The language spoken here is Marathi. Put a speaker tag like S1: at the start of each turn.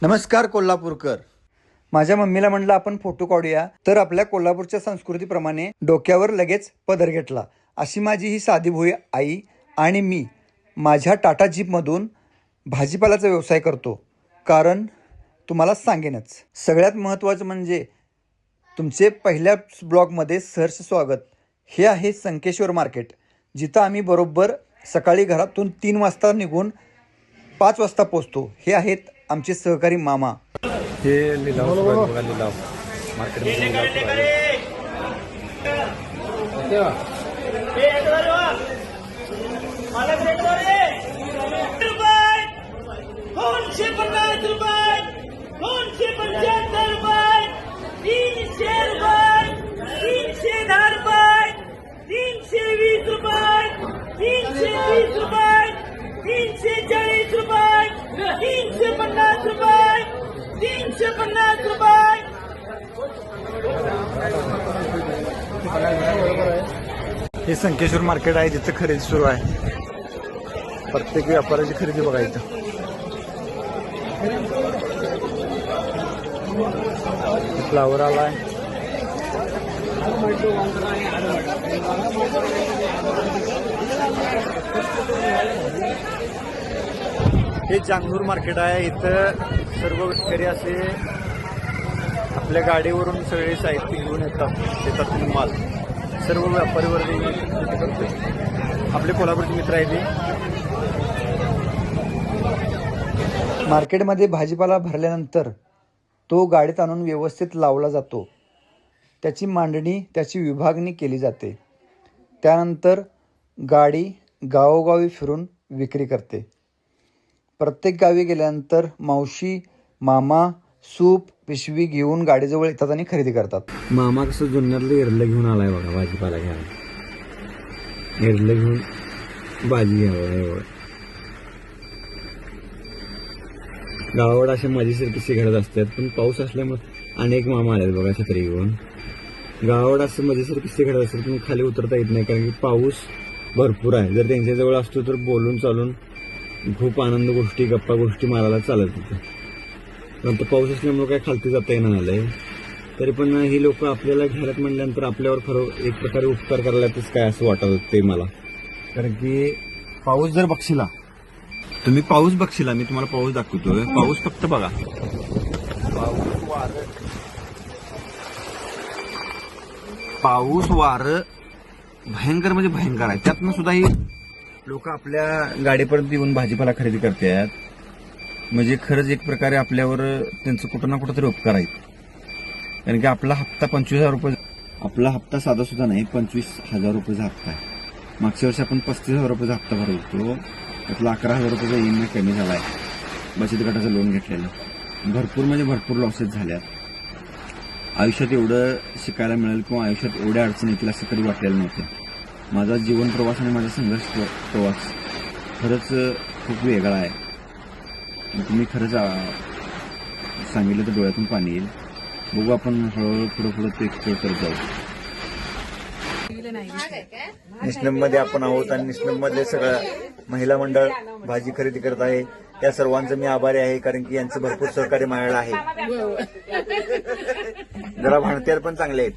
S1: नमस्कार कोल्हापूरकर. माझ्या मम्मीला म्हणलं आपण फोटो काढूया, तर आपल्या कोल्हापूरच्या संस्कृतीप्रमाणे डोक्यावर लगेच पदर घेतला. अशी माझी ही साधी भोळी आई आणि मी माझ्या टाटा जीपमधून भाजीपाल्याचा व्यवसाय करतो. कारण तुम्हाला सांगेनच. सगळ्यात महत्त्वाचं म्हणजे तुमचे पहिल्या ब्लॉगमध्ये सहर्ष स्वागत. हे आहे संकेश्वर मार्केट, जिथं आम्ही बरोबर सकाळी घरातून 3 वाजता निघून 5 वाजता पोचतो. हे आहेत आमचे सहकारी मामा.
S2: हे लिलाव बघा, लिलाव मार्केटमध्ये
S1: हे संकेश्वर मार्केट आहे, जिथं खरेदी सुरू आहे. प्रत्येक व्यापाराची खरेदी बघायचं. फ्लावर आलाय. हे जांगूर मार्केट आहे. इथं सर्व शेतकरी असे आपल्या गाडीवरून सगळे साहित्य घेऊन येतात. शेतातील माल सर्व व्यापारी वर्ग करतो. आपले कोल्हापूरचे मित्र आहे ते. मार्केटमध्ये भाजीपाला भरल्यानंतर तो गाडीत आणून व्यवस्थित लावला जातो. त्याची मांडणी, त्याची विभागणी केली जाते. त्यानंतर गाडी गावोगावी फिरून विक्री करते. प्रत्येक गावी गेल्यानंतर मावशी, मामा सूप पिशवी घेऊन गाडीजवळ येतात आणि खरेदी करतात.
S2: मामा कसं जुन्नरला एरलं घेऊन आलाय बघा, भाजीपाला घ्यायला. एरलं घेऊन भाजी घ्यावं. गावाकडे असे मजेशीर किस्से घडत असतात, पण पाऊस असल्यामुळे अनेक मामा आले बघा छत्री घेऊन. गावाकडे असं मजेशीर किस्से घडत असतात, पण खाली उतरता येत नाही, कारण की पाऊस भरपूर आहे. जर त्यांच्याजवळ असतो तर बोलून चालून खूप आनंद गोष्टी, गप्पा गोष्टी मारायला चालत होतं. परंतु पाऊस असल्यामुळे काय खालती जाता येणार आलंय. तरी पण ही लोक आपल्याला घ्यायला म्हणल्यानंतर आपल्यावर खरं एक प्रकारे उपकार करायलाच काय असं वाटत होते मला. कारण की पाऊस जर बघशिला, तुम्ही पाऊस बघशिला, मी तुम्हाला पाऊस दाखवतोय. पाऊस फक्त बघा, पाऊस वारं भयंकर म्हणजे भयंकर आहे. त्यातनं सुद्धा ही लोक आपल्या गाडीपर्यंत येऊन भाजीपाला खरेदी करतात. म्हणजे खरंच एक प्रकारे आपल्यावर त्यांचं कुठं ना कुठं तरी उपकार आहेत. कारण की आपला हप्ता 25,000 रुपये, आपला हप्ता साधा सुद्धा नाही, 25,000 रुपयाचा हप्ता आहे. मागच्या वर्षी आपण 35,000 रुपयाचा हप्ता भरत होतो. त्यातला 11,000 रुपयाचा EMI कमी झाला आहे. बचत गटाचं लोन घेतलेलं. भरपूर म्हणजे भरपूर लॉसेस झाल्यात. आयुष्यात एवढं शिकायला मिळेल किंवा आयुष्यात एवढ्या अडचणी येतील असं कधी वाटलेलं नव्हतं. माझा जीवन प्रवास आणि माझा संघर्ष प्रवास खरंच खूप वेगळा आहे. तुम्ही खरंच सांगितलं तर डोळ्यातून पाणी येईल. बघू आपण हळूहळू पुढं ते एक्सप्लोर करत जाऊ. निष्णममध्ये आपण आहोत आणि निष्णममधले सगळं महिला मंडळ भाजी खरेदी करत आहे. त्या सर्वांचं मी आभारी आहे, कारण की यांचं भरपूर सहकार्य मिळालं आहे. जरा भांडतेर पण चांगले आहेत.